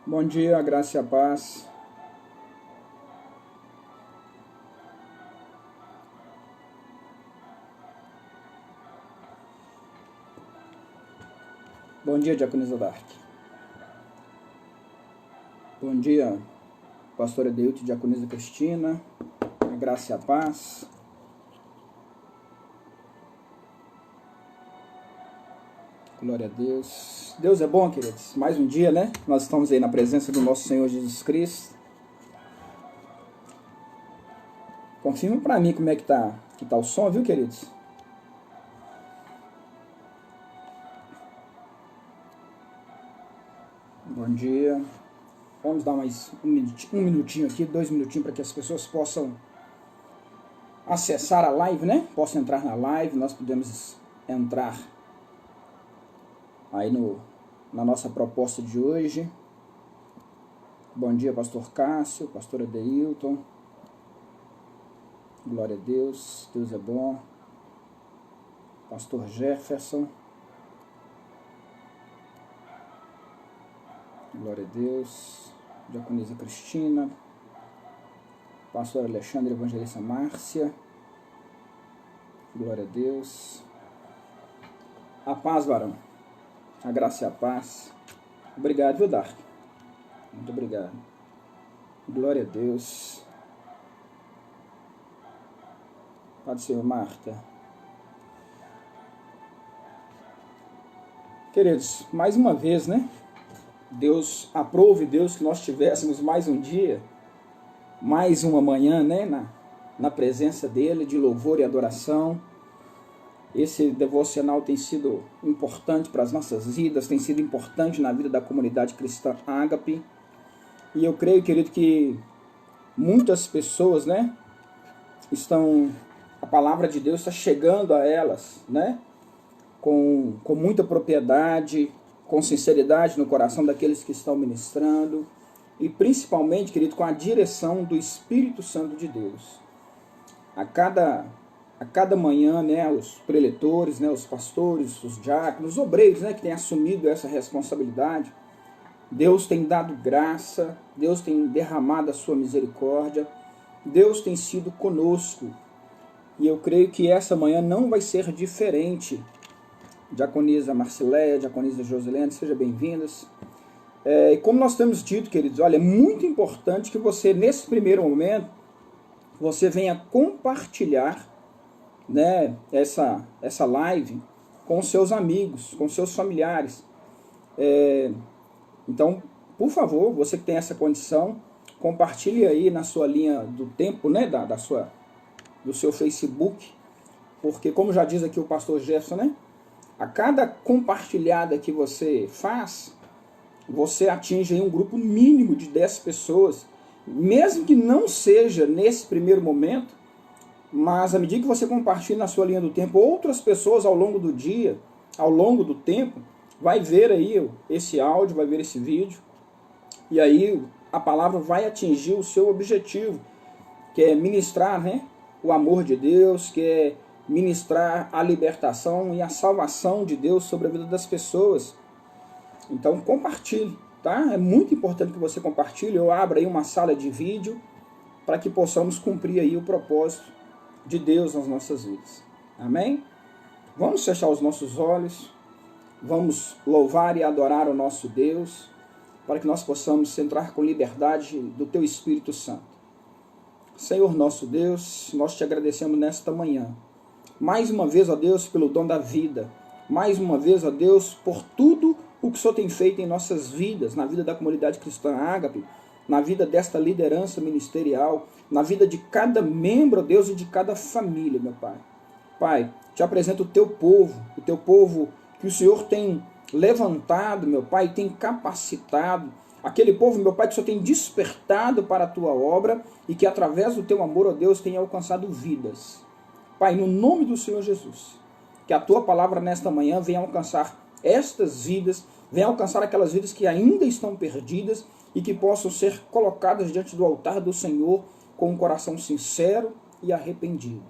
Bom dia, a graça e a paz. Bom dia, Diaconisa Dark. Bom dia, pastora Deilton e Diaconisa Cristina. A graça e a paz. Glória a Deus. Deus é bom, queridos. Mais um dia, né? Nós estamos aí na presença do nosso Senhor Jesus Cristo. Confirma pra mim como é que tá o som, viu, queridos? Bom dia. Vamos dar mais um minutinho aqui, 2 minutinhos, para que as pessoas possam acessar a live, né? Possam entrar na live, nós podemos entrar aí na nossa proposta de hoje. Bom dia, pastor Cássio, pastora Deilton. Glória a Deus, Deus é bom. Pastor Jefferson. Glória a Deus. Diaconisa Cristina. Pastor Alexandre, evangelista Márcia. Glória a Deus. A paz, varão. A graça e a paz. Obrigado, viu, Dark? Muito obrigado. Glória a Deus. Pode ser, Marta. Queridos, mais uma vez, né? Deus aprove, Deus, que nós tivéssemos mais um dia, mais uma manhã, né? Na presença dEle, de louvor e adoração. Esse devocional tem sido importante para as nossas vidas, tem sido importante na vida da comunidade cristã Ágape. E eu creio, querido, que muitas pessoas, né, a palavra de Deus está chegando a elas, né, com muita propriedade, com sinceridade no coração daqueles que estão ministrando, e principalmente, querido, com a direção do Espírito Santo de Deus. A cada manhã, né, os preletores, né, os pastores, os diáconos, os obreiros, né, que têm assumido essa responsabilidade, Deus tem dado graça, Deus tem derramado a sua misericórdia, Deus tem sido conosco. E eu creio que essa manhã não vai ser diferente. Diaconisa Marcileia, Diaconisa Josilene, sejam bem-vindas. E como nós temos dito, queridos, olha, é muito importante que você, nesse primeiro momento, você venha compartilhar, né, essa live com seus amigos, com seus familiares. Então, por favor, você que tem essa condição, compartilhe aí na sua linha do tempo, né, do seu Facebook, porque como já diz aqui o pastor Jefferson, né, a cada compartilhada que você faz, você atinge aí um grupo mínimo de 10 pessoas, mesmo que não seja nesse primeiro momento, mas à medida que você compartilha na sua linha do tempo, outras pessoas ao longo do dia, ao longo do tempo, vai ver aí esse áudio, vai ver esse vídeo, e aí a palavra vai atingir o seu objetivo, que é ministrar, né, o amor de Deus, que é ministrar a libertação e a salvação de Deus sobre a vida das pessoas. Então compartilhe, tá? É muito importante que você compartilhe. Eu abro aí uma sala de vídeo para que possamos cumprir aí o propósito de Deus nas nossas vidas. Amém? Vamos fechar os nossos olhos. Vamos louvar e adorar o nosso Deus, para que nós possamos entrar com liberdade do Teu Espírito Santo. Senhor nosso Deus, nós te agradecemos nesta manhã. Mais uma vez, ó Deus, pelo dom da vida. Mais uma vez, ó Deus, por tudo o que o Senhor tem feito em nossas vidas, na vida da comunidade cristã Ágape, na vida desta liderança ministerial, na vida de cada membro, ó Deus, e de cada família, meu Pai. Pai, te apresento o Teu povo que o Senhor tem levantado, meu Pai, tem capacitado, aquele povo, meu Pai, que o Senhor tem despertado para a Tua obra e que através do Teu amor, ó Deus, tem alcançado vidas. Pai, no nome do Senhor Jesus, que a Tua palavra nesta manhã venha alcançar estas vidas, venha alcançar aquelas vidas que ainda estão perdidas e que possam ser colocadas diante do altar do Senhor com um coração sincero e arrependido.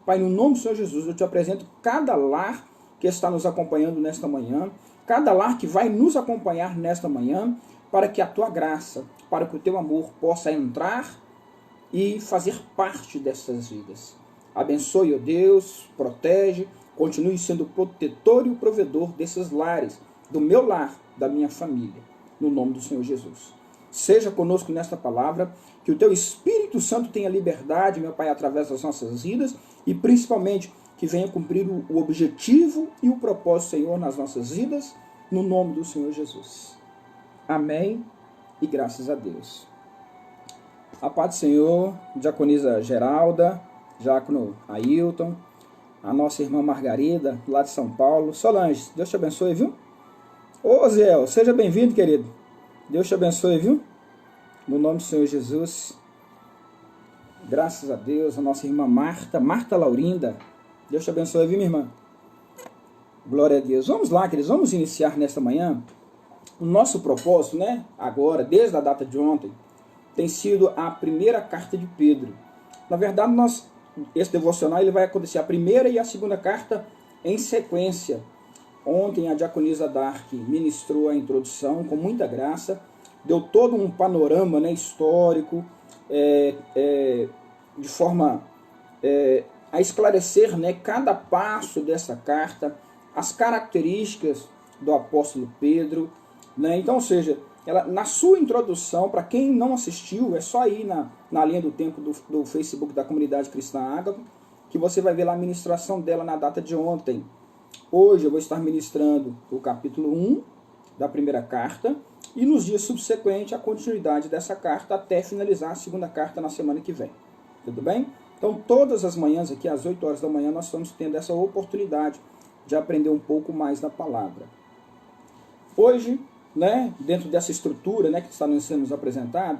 Pai, no nome do Senhor Jesus, eu te apresento cada lar que está nos acompanhando nesta manhã, cada lar que vai nos acompanhar nesta manhã, para que a tua graça, para que o teu amor possa entrar e fazer parte dessas vidas. Abençoe, ó Deus, protege, continue sendo o protetor e o provedor desses lares, do meu lar, da minha família, no nome do Senhor Jesus. Seja conosco nesta palavra, que o teu Espírito Santo tenha liberdade, meu Pai, através das nossas vidas, e principalmente que venha cumprir o objetivo e o propósito, Senhor, nas nossas vidas, no nome do Senhor Jesus. Amém e graças a Deus. A paz do Senhor, diaconisa Geralda, diácono Ailton, a nossa irmã Margarida, lá de São Paulo. Solange, Deus te abençoe, viu? Ô Zéu, seja bem-vindo, querido. Deus te abençoe, viu? No nome do Senhor Jesus. Graças a Deus, a nossa irmã Marta Laurinda. Deus te abençoe, viu, minha irmã? Glória a Deus. Vamos lá, queridos, vamos iniciar nesta manhã. O nosso propósito, né, agora, desde a data de ontem, tem sido a primeira carta de Pedro. Na verdade, esse devocional ele vai acontecer a primeira e a segunda carta em sequência. Ontem a diaconisa Dark ministrou a introdução com muita graça, deu todo um panorama, né, histórico, de forma a esclarecer, né, cada passo dessa carta, as características do apóstolo Pedro, né? Então, ou seja, ela, na sua introdução, para quem não assistiu, é só ir na linha do tempo do Facebook da Comunidade Cristã Ágape, que você vai ver lá a ministração dela na data de ontem. Hoje eu vou estar ministrando o capítulo 1 da primeira carta, e nos dias subsequentes a continuidade dessa carta até finalizar a segunda carta na semana que vem. Tudo bem? Então todas as manhãs aqui às 8 horas da manhã nós estamos tendo essa oportunidade de aprender um pouco mais da palavra. Hoje, né, dentro dessa estrutura, né, que está sendo apresentado,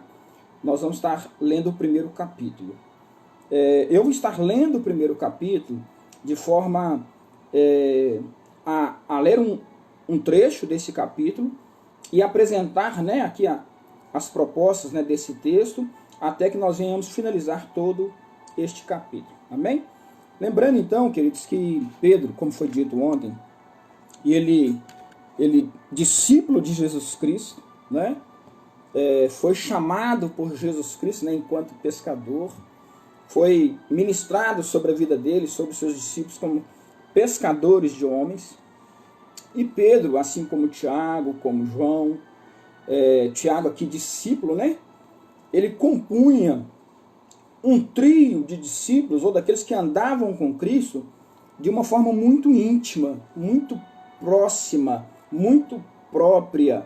nós vamos estar lendo o primeiro capítulo. Eu vou estar lendo o primeiro capítulo de forma a ler um trecho desse capítulo e apresentar, né, aqui as propostas, né, desse texto, até que nós venhamos finalizar todo este capítulo. Amém? Lembrando então, queridos, que Pedro, como foi dito ontem, ele discípulo de Jesus Cristo, né, foi chamado por Jesus Cristo, né, enquanto pescador, foi ministrado sobre a vida dele, sobre os seus discípulos como pescadores de homens. E Pedro, assim como Tiago, como João, Tiago aqui discípulo, né, ele compunha um trio de discípulos, ou daqueles que andavam com Cristo, de uma forma muito íntima, muito próxima, muito própria.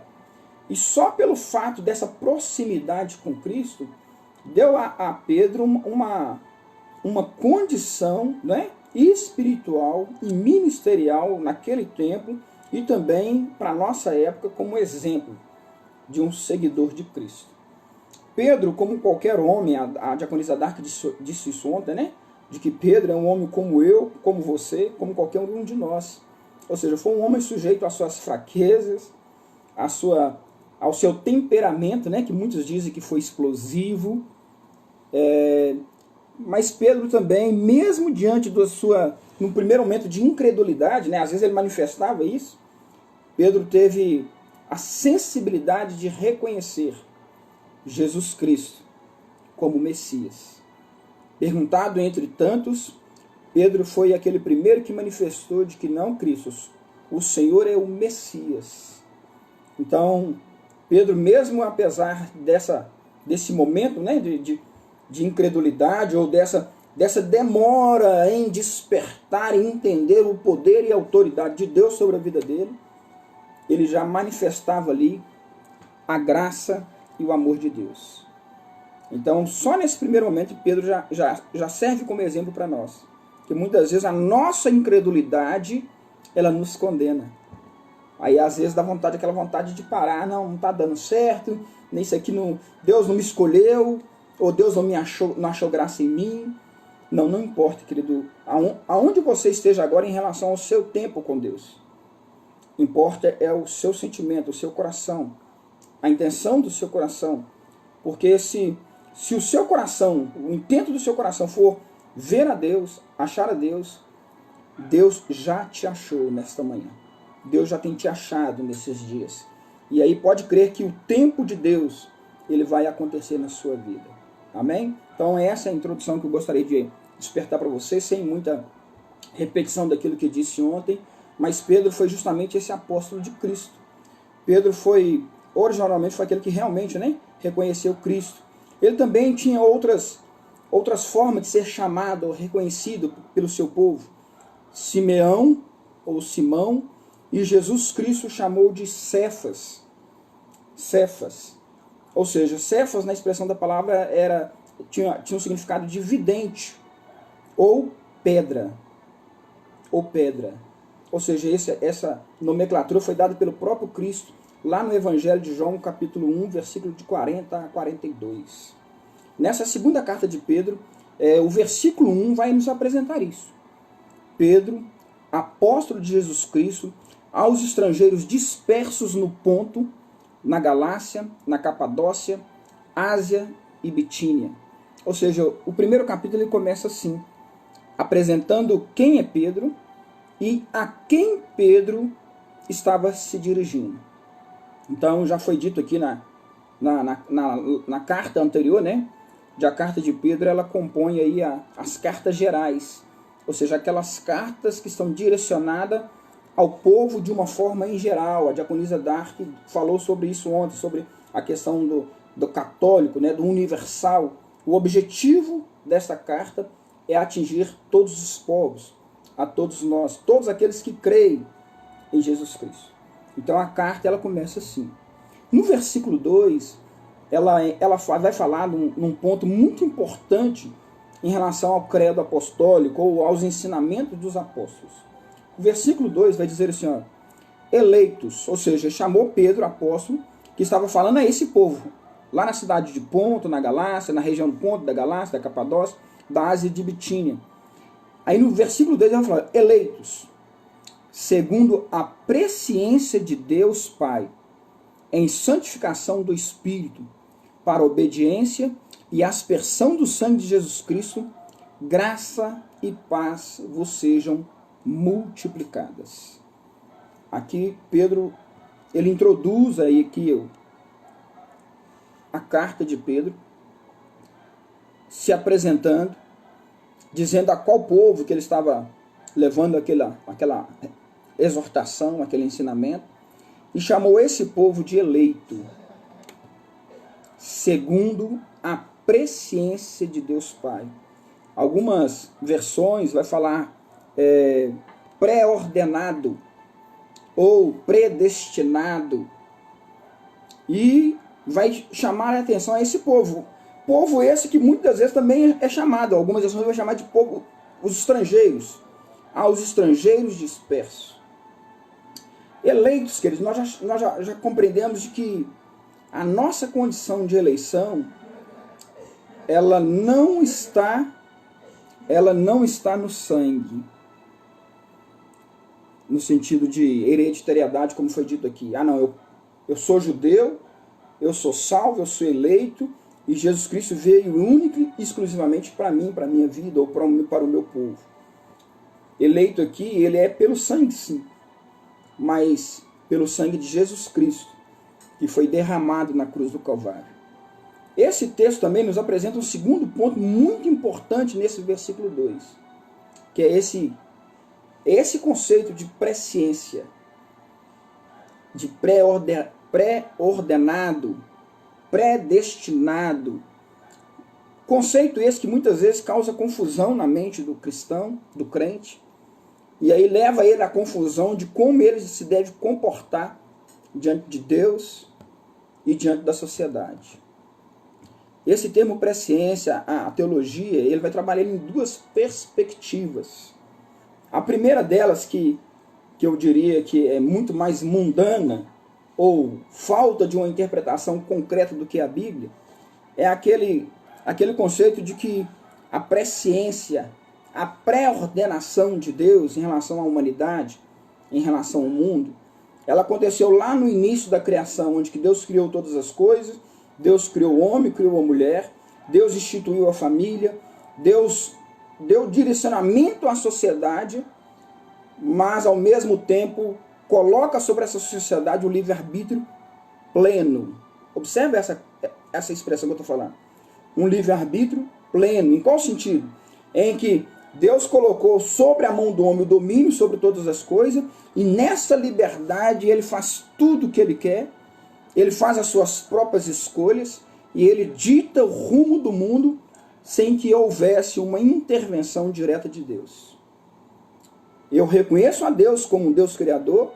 E só pelo fato dessa proximidade com Cristo, deu a Pedro uma condição, né, espiritual e ministerial naquele tempo, e também para a nossa época como exemplo de um seguidor de Cristo. Pedro, como qualquer homem, a diaconisa Dark disse isso ontem, né, de que Pedro é um homem como eu, como você, como qualquer um de nós. Ou seja, foi um homem sujeito às suas fraquezas, ao seu temperamento, né, que muitos dizem que foi explosivo. Mas Pedro também, mesmo diante no primeiro momento de incredulidade, né, às vezes ele manifestava isso, Pedro teve a sensibilidade de reconhecer Jesus Cristo como Messias. Perguntado entre tantos, Pedro foi aquele primeiro que manifestou de que não, Cristo, o Senhor é o Messias. Então, Pedro, mesmo apesar desse momento, né, de incredulidade, ou dessa demora em despertar e entender o poder e a autoridade de Deus sobre a vida dele, ele já manifestava ali a graça e o amor de Deus. Então, só nesse primeiro momento, Pedro já serve como exemplo para nós. Que muitas vezes a nossa incredulidade, ela nos condena. Aí às vezes dá aquela vontade de parar, não está dando certo, nem isso aqui Deus não me escolheu, ou Deus não achou graça em mim. Não importa, querido, aonde você esteja agora em relação ao seu tempo com Deus. Importa é o seu sentimento, o seu coração, a intenção do seu coração. Porque se o seu coração, o intento do seu coração for ver a Deus, achar a Deus, Deus já te achou nesta manhã. Deus já tem te achado nesses dias. E aí pode crer que o tempo de Deus, ele vai acontecer na sua vida. Amém? Então essa é a introdução que eu gostaria de despertar para vocês, sem muita repetição daquilo que eu disse ontem, mas Pedro foi justamente esse apóstolo de Cristo. Pedro originalmente foi aquele que realmente, né, reconheceu Cristo. Ele também tinha outras formas de ser chamado, reconhecido pelo seu povo. Simeão, ou Simão, e Jesus Cristo chamou de Cefas. Cefas. Ou seja, Cefas, na expressão da palavra, tinha um significado de vidente, ou pedra. Ou seja, essa nomenclatura foi dada pelo próprio Cristo, lá no Evangelho de João, capítulo 1, versículo de 40 a 42. Nessa segunda carta de Pedro, o versículo 1 vai nos apresentar isso. Pedro, apóstolo de Jesus Cristo, aos estrangeiros dispersos no Ponto, na Galácia, na Capadócia, Ásia e Bitínia. Ou seja, o primeiro capítulo ele começa assim, apresentando quem é Pedro e a quem Pedro estava se dirigindo. Então já foi dito aqui na carta anterior, né? A carta de Pedro, ela compõe aí as cartas gerais, ou seja, aquelas cartas que estão direcionadas ao povo de uma forma em geral. A diaconisa Dark falou sobre isso ontem, sobre a questão do católico, né, do universal. O objetivo dessa carta é atingir todos os povos, a todos nós, todos aqueles que creem em Jesus Cristo. Então a carta ela começa assim. No versículo 2, ela vai falar num ponto muito importante em relação ao credo apostólico ou aos ensinamentos dos apóstolos. O versículo 2 vai dizer assim, ó, eleitos, ou seja, chamou Pedro, apóstolo, que estava falando a esse povo, lá na cidade de Ponto, na Galácia, na região do Ponto, da Galácia, da Capadócia, da Ásia e de Bitínia. Aí no versículo 2 ele vai falar, eleitos, segundo a presciência de Deus Pai, em santificação do Espírito, para obediência e aspersão do sangue de Jesus Cristo, graça e paz vos sejam multiplicadas. Aqui Pedro, ele introduz aí aqui a carta de Pedro, se apresentando, dizendo a qual povo que ele estava levando aquela exortação, aquele ensinamento, e chamou esse povo de eleito, segundo a presciência de Deus Pai. Algumas versões vai falar pré-ordenado ou predestinado, e vai chamar a atenção a esse povo. Povo esse que muitas vezes também é chamado, algumas versões vão chamar de povo, os estrangeiros, aos estrangeiros dispersos. Eleitos, queridos, nós já compreendemos de que a nossa condição de eleição, ela não está no sangue, no sentido de hereditariedade, como foi dito aqui. Ah, não, eu sou judeu, eu sou salvo, eu sou eleito, e Jesus Cristo veio único e exclusivamente para mim, para a minha vida, ou para o meu povo. Eleito aqui, ele é pelo sangue, sim, mas pelo sangue de Jesus Cristo, que foi derramado na cruz do Calvário. Esse texto também nos apresenta um segundo ponto muito importante nesse versículo 2, que é esse conceito de presciência, de pré-ordenado, predestinado. Conceito esse que muitas vezes causa confusão na mente do cristão, do crente, e aí leva ele à confusão de como ele se deve comportar diante de Deus e diante da sociedade. Esse termo presciência, a teologia, ele vai trabalhar em duas perspectivas. A primeira delas, que eu diria que é muito mais mundana, ou falta de uma interpretação concreta do que a Bíblia, é aquele conceito de que a presciência, a pré-ordenação de Deus em relação à humanidade, em relação ao mundo, ela aconteceu lá no início da criação, onde que Deus criou todas as coisas, Deus criou o homem, criou a mulher, Deus instituiu a família, Deus deu direcionamento à sociedade, mas ao mesmo tempo coloca sobre essa sociedade o livre-arbítrio pleno. Observe essa expressão que eu estou falando. Um livre-arbítrio pleno. Em qual sentido? Em que Deus colocou sobre a mão do homem o domínio sobre todas as coisas, e nessa liberdade ele faz tudo o que ele quer, ele faz as suas próprias escolhas, e ele dita o rumo do mundo sem que houvesse uma intervenção direta de Deus. Eu reconheço a Deus como um Deus criador,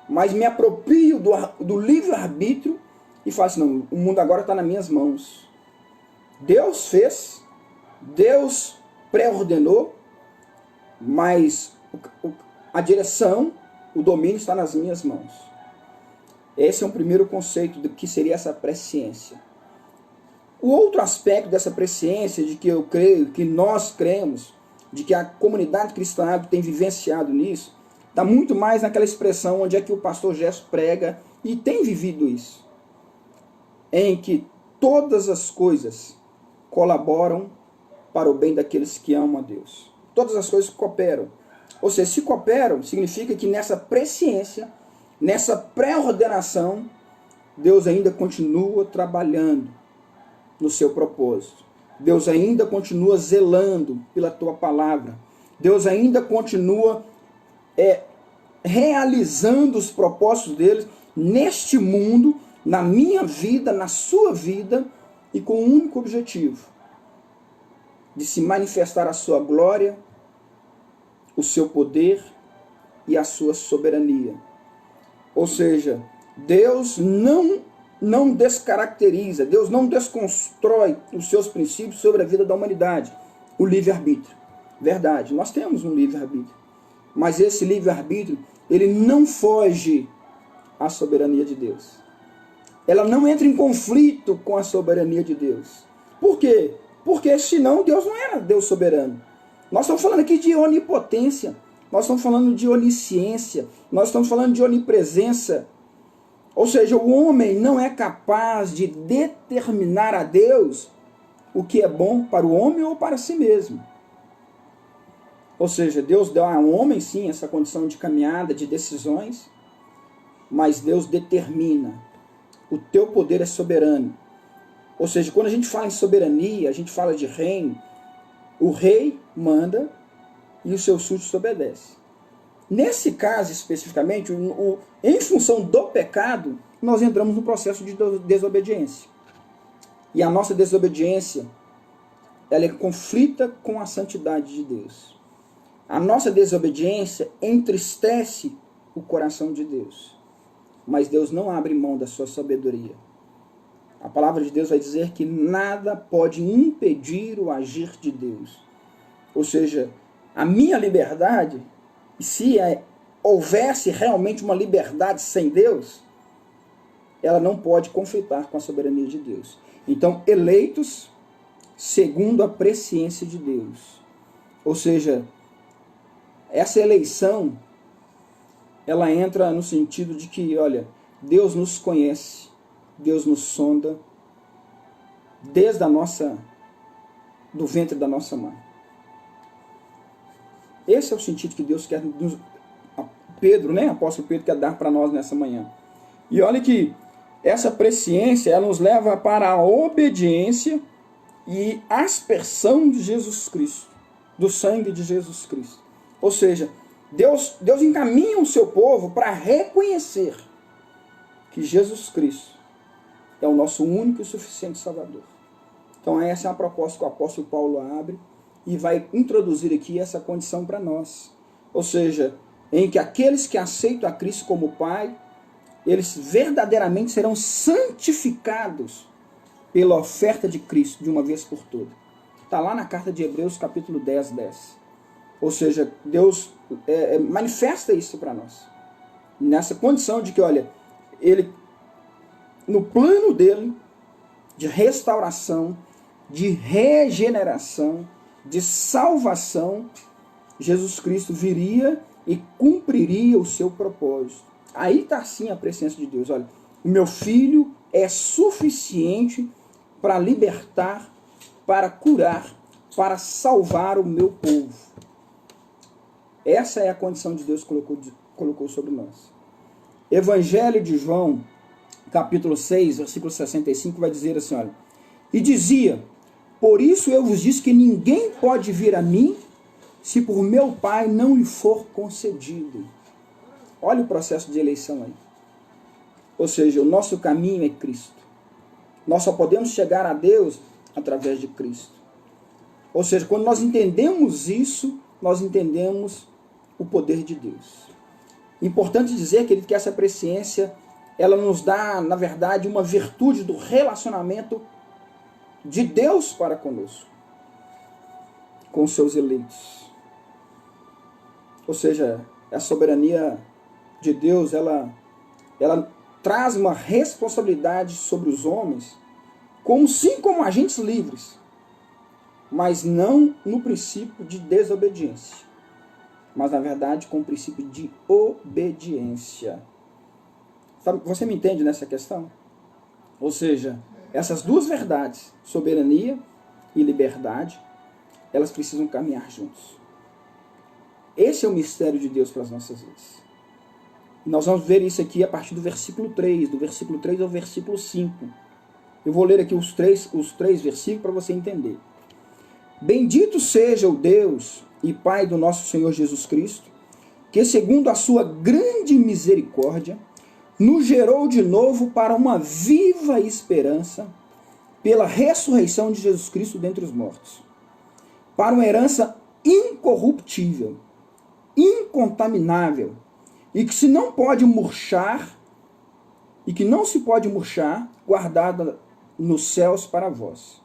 mas me aproprio do livre-arbítrio e falo assim, não, o mundo agora está nas minhas mãos. Deus fez, Deus pré-ordenou, mas a direção, o domínio está nas minhas mãos. Esse é um primeiro conceito do que seria essa presciência. O outro aspecto dessa presciência, de que eu creio, que nós cremos, de que a comunidade cristã tem vivenciado nisso, está muito mais naquela expressão onde é que o pastor Gerson prega e tem vivido isso. Em que todas as coisas colaboram para o bem daqueles que amam a Deus. Todas as coisas cooperam. Ou seja, se cooperam, significa que nessa presciência, nessa pré-ordenação, Deus ainda continua trabalhando no seu propósito. Deus ainda continua zelando pela tua palavra. Deus ainda continua realizando os propósitos dele neste mundo, na minha vida, na sua vida, e com um único objetivo: de se manifestar a sua glória, o seu poder e a sua soberania. Ou seja, Deus não descaracteriza, Deus não desconstrói os seus princípios sobre a vida da humanidade. O livre-arbítrio. Verdade, nós temos um livre-arbítrio. Mas esse livre-arbítrio, ele não foge à soberania de Deus. Ela não entra em conflito com a soberania de Deus. Por quê? Porque senão Deus não era Deus soberano. Nós estamos falando aqui de onipotência, nós estamos falando de onisciência, nós estamos falando de onipresença. Ou seja, o homem não é capaz de determinar a Deus o que é bom para o homem ou para si mesmo. Ou seja, Deus dá ao homem, sim, essa condição de caminhada, de decisões, mas Deus determina. O teu poder é soberano. Ou seja, quando a gente fala em soberania, a gente fala de reino, o rei manda e os seus súditos obedecem. Nesse caso, especificamente, em função do pecado, nós entramos no processo de desobediência. E a nossa desobediência, ela é conflita com a santidade de Deus. A nossa desobediência entristece o coração de Deus. Mas Deus não abre mão da sua sabedoria. A palavra de Deus vai dizer que nada pode impedir o agir de Deus. Ou seja, a minha liberdade, se houvesse realmente uma liberdade sem Deus, ela não pode conflitar com a soberania de Deus. Então, eleitos segundo a presciência de Deus. Ou seja, essa eleição, ela entra no sentido de que, olha, Deus nos conhece, Deus nos sonda desde do ventre da nossa mãe. Esse é o sentido que Deus quer, Pedro, né, apóstolo Pedro, quer dar para nós nessa manhã. E olha que essa presciência, ela nos leva para a obediência e aspersão de Jesus Cristo, do sangue de Jesus Cristo. Ou seja, Deus encaminha o seu povo para reconhecer que Jesus Cristo é o nosso único e suficiente Salvador. Então essa é a proposta que o apóstolo Paulo abre e vai introduzir aqui essa condição para nós. Ou seja, em que aqueles que aceitam a Cristo como Pai, eles verdadeiramente serão santificados pela oferta de Cristo de uma vez por todas. Está lá na carta de Hebreus, capítulo 10. Ou seja, Deus manifesta isso para nós. Nessa condição de que, olha, Ele, no plano dele, de restauração, de regeneração, de salvação, Jesus Cristo viria e cumpriria o seu propósito. Aí está sim a presença de Deus. Olha, o meu filho é suficiente para libertar, para curar, para salvar o meu povo. Essa é a condição de Deus que colocou sobre nós. Evangelho de João, capítulo 6, versículo 65, vai dizer assim, olha, e dizia, por isso eu vos disse que ninguém pode vir a mim, se por meu Pai não lhe for concedido. Olha o processo de eleição aí. Ou seja, o nosso caminho é Cristo. Nós só podemos chegar a Deus através de Cristo. Ou seja, quando nós entendemos isso, nós entendemos o poder de Deus. Importante dizer, querido, que essa presciência, ela nos dá, na verdade, uma virtude do relacionamento de Deus para conosco, com os seus eleitos. Ou seja, a soberania de Deus, ela traz uma responsabilidade sobre os homens, como agentes livres, mas não no princípio de desobediência, mas na verdade com o princípio de obediência. Você me entende nessa questão? Ou seja, essas duas verdades, soberania e liberdade, elas precisam caminhar juntos. Esse é o mistério de Deus para as nossas vidas. Nós vamos ver isso aqui a partir do versículo 3, do versículo 3 ao versículo 5. Eu vou ler aqui os três versículos para você entender. Bendito seja o Deus e Pai do nosso Senhor Jesus Cristo, que segundo a sua grande misericórdia, nos gerou de novo para uma viva esperança, pela ressurreição de Jesus Cristo dentre os mortos, para uma herança incorruptível, incontaminável, e que não se pode murchar, guardada nos céus para vós,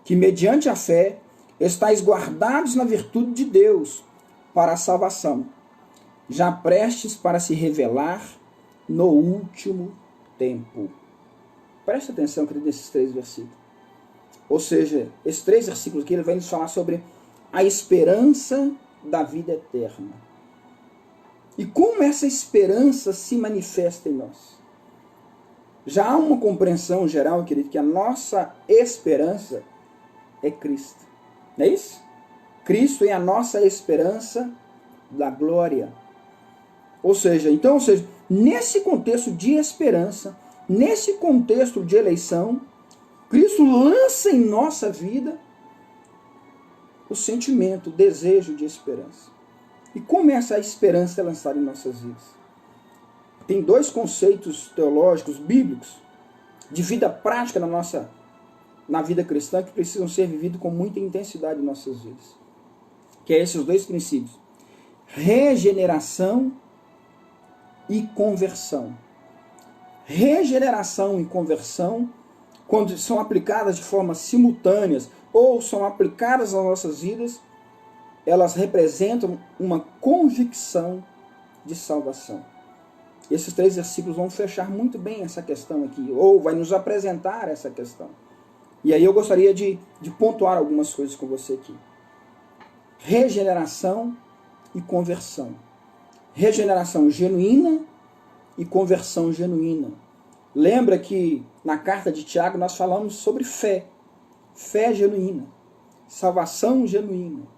que mediante a fé estáis guardados na virtude de Deus para a salvação, já prestes para se revelar no último tempo. Preste atenção, querido, nesses 3 versículos. Ou seja, esses 3 versículos aqui, ele vai nos falar sobre a esperança da vida eterna. E como essa esperança se manifesta em nós? Já há uma compreensão geral, querido, que a nossa esperança é Cristo. Não é isso? Cristo é a nossa esperança da glória. Ou seja, nesse contexto de esperança, nesse contexto de eleição, Cristo lança em nossa vida o sentimento, o desejo de esperança. E como essa esperança é lançada em nossas vidas? Tem 2 conceitos teológicos, bíblicos, de vida prática na vida cristã, que precisam ser vividos com muita intensidade em nossas vidas. Que é esses 2 princípios. Regeneração e conversão. Regeneração e conversão, quando são aplicadas de forma simultâneas ou são aplicadas nas nossas vidas, elas representam uma convicção de salvação. Esses 3 versículos vão fechar muito bem essa questão aqui, ou vai nos apresentar essa questão. E aí eu gostaria de pontuar algumas coisas com você aqui. Regeneração e conversão. Regeneração genuína e conversão genuína. Lembra que na carta de Tiago nós falamos sobre fé. Fé genuína. Salvação genuína.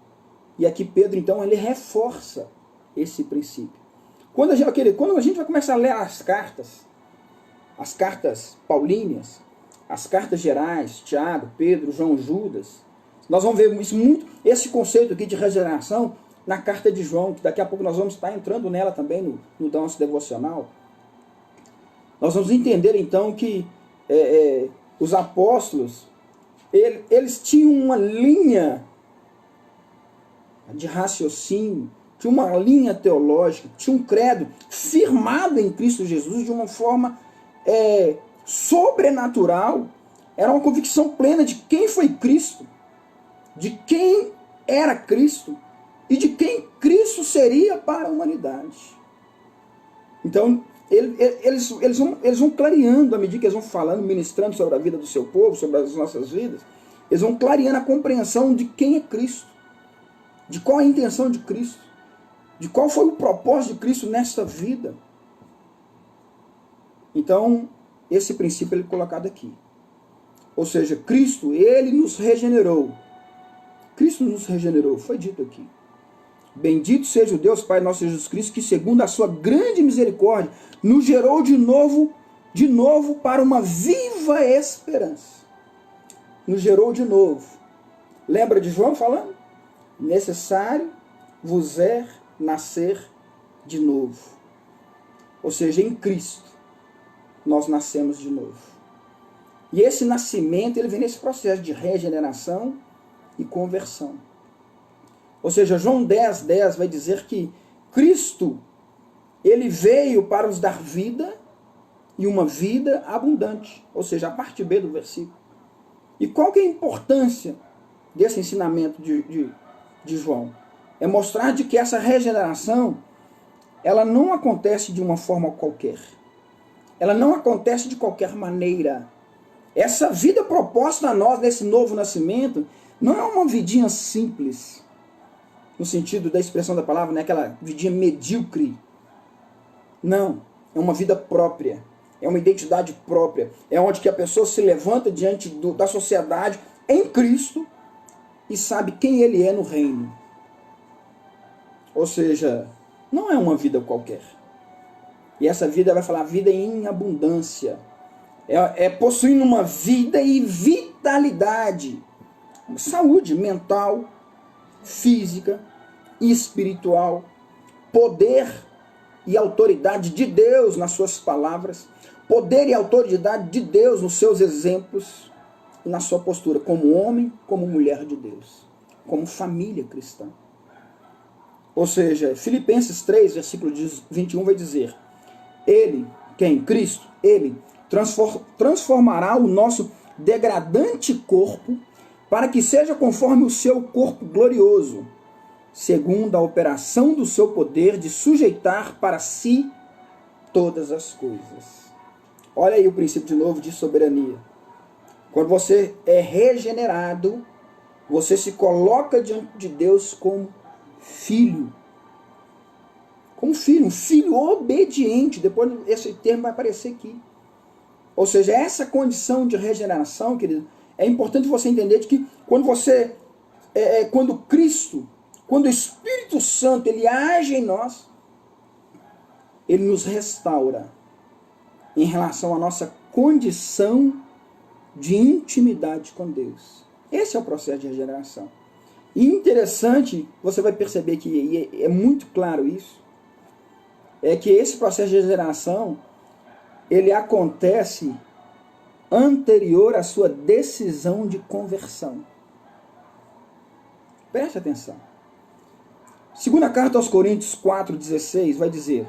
E aqui Pedro, então, ele reforça esse princípio. Quando a gente vai começar a ler as cartas paulíneas, as cartas gerais, Tiago, Pedro, João, Judas, nós vamos ver esse conceito aqui de regeneração na carta de João, que daqui a pouco nós vamos estar entrando nela também no nosso devocional. Nós vamos entender então que os apóstolos, eles tinham uma linha de raciocínio, tinha uma linha teológica, tinha um credo firmado em Cristo Jesus de uma forma sobrenatural. Era uma convicção plena de quem foi Cristo, de quem era Cristo e de quem Cristo seria para a humanidade. Então, eles vão clareando, à medida que eles vão falando, ministrando sobre a vida do seu povo, sobre as nossas vidas, eles vão clareando a compreensão de quem é Cristo, de qual é a intenção de Cristo, de qual foi o propósito de Cristo nesta vida. Então, esse princípio ele é colocado aqui. Ou seja, Cristo, ele nos regenerou. Cristo nos regenerou, foi dito aqui. Bendito seja o Deus Pai nosso Jesus Cristo, que segundo a sua grande misericórdia, nos gerou de novo de novo para uma viva esperança. Nos gerou de novo. Lembra de João falando? Necessário vos é nascer de novo. Ou seja, em Cristo nós nascemos de novo. E esse nascimento, ele vem nesse processo de regeneração e conversão. Ou seja, João 10:10 vai dizer que Cristo, ele veio para nos dar vida e uma vida abundante. Ou seja, a parte B do versículo. E qual que é a importância desse ensinamento de João? É mostrar de que essa regeneração, ela não acontece de uma forma qualquer. Ela não acontece de qualquer maneira. Essa vida proposta a nós nesse novo nascimento não é uma vidinha simples, no sentido da expressão da palavra, né? Aquela vidinha medíocre. Não, é uma vida própria, é uma identidade própria, é onde que a pessoa se levanta diante da sociedade em Cristo e sabe quem ele é no reino. Ou seja, não é uma vida qualquer. E essa vida vai falar vida em abundância. É possuindo uma vida e vitalidade, saúde mental, física e espiritual, poder e autoridade de Deus nas suas palavras, poder e autoridade de Deus nos seus exemplos e na sua postura como homem, como mulher de Deus, como família cristã. Ou seja, Filipenses 3, versículo 21 vai dizer: Ele, quem? Cristo, Ele transformará o nosso degradante corpo para que seja conforme o seu corpo glorioso, segundo a operação do seu poder de sujeitar para si todas as coisas. Olha aí o princípio de novo de soberania. Quando você é regenerado, você se coloca diante de Deus como filho. Como filho, um filho obediente. Depois esse termo vai aparecer aqui. Ou seja, essa condição de regeneração, querido, é importante você entender de que quando você, quando Cristo, quando o Espírito Santo, ele age em nós, ele nos restaura em relação à nossa condição de intimidade com Deus. Esse é o processo de regeneração. E interessante, você vai perceber que é muito claro isso, é que esse processo de regeneração, ele acontece anterior à sua decisão de conversão. Preste atenção. Segunda carta aos Coríntios 4,16 vai dizer: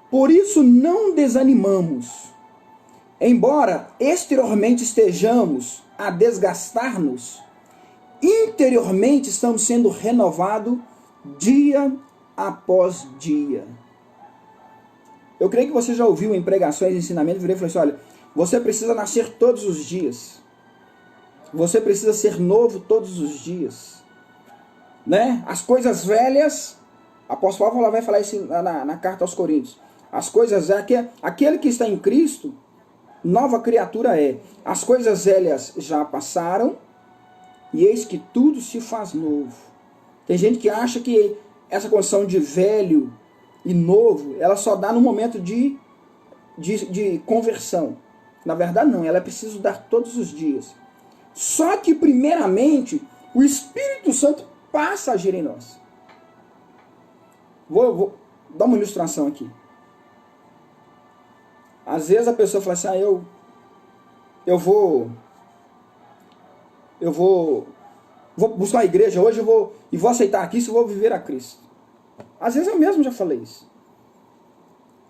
Por isso não desanimamos, embora exteriormente estejamos a desgastar-nos, interiormente estamos sendo renovados dia após dia. Eu creio que você já ouviu em pregações e ensinamentos, virei e falei assim: olha, você precisa nascer todos os dias. Você precisa ser novo todos os dias. Né? As coisas velhas, o apóstolo Paulo vai falar isso na carta aos Coríntios. As coisas velhas, aquele que está em Cristo, nova criatura é. As coisas velhas já passaram e eis que tudo se faz novo. Tem gente que acha que essa condição de velho e novo, ela só dá no momento de conversão. Na verdade não, ela é preciso dar todos os dias. Só que primeiramente o Espírito Santo passa a agir em nós. Vou dar uma ilustração aqui. Às vezes a pessoa fala assim: eu vou buscar a igreja hoje, vou aceitar Cristo, eu vou viver a Cristo. Às vezes eu mesmo já falei isso.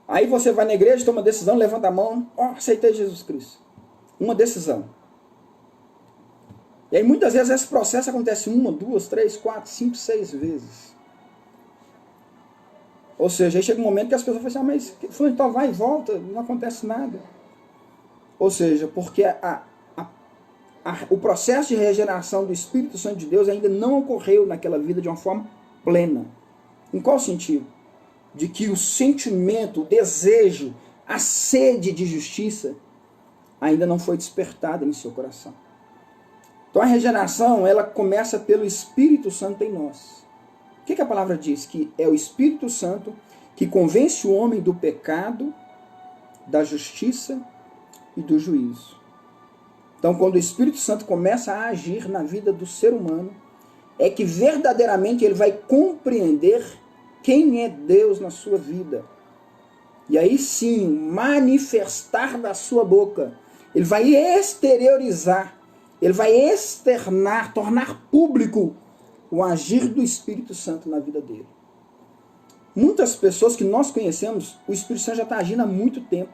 Aí você vai na igreja, toma uma decisão, levanta a mão, aceitei Jesus Cristo. Uma decisão. E aí muitas vezes esse processo acontece 1, 2, 3, 4, 5, 6 vezes. Ou seja, aí chega um momento que as pessoas falam assim: mas fulano então vai e volta, não acontece nada. Ou seja, porque o processo de regeneração do Espírito Santo de Deus ainda não ocorreu naquela vida de uma forma plena. Em qual sentido? De que o sentimento, o desejo, a sede de justiça ainda não foi despertada em seu coração. Então a regeneração, ela começa pelo Espírito Santo em nós. O que a palavra diz? Que é o Espírito Santo que convence o homem do pecado da justiça e do juízo. Então, quando o Espírito Santo começa a agir na vida do ser humano, é que verdadeiramente ele vai compreender quem é Deus na sua vida. E aí sim, manifestar da sua boca. Ele vai exteriorizar, ele vai externar, tornar público o agir do Espírito Santo na vida dele. Muitas pessoas que nós conhecemos, o Espírito Santo já está agindo há muito tempo,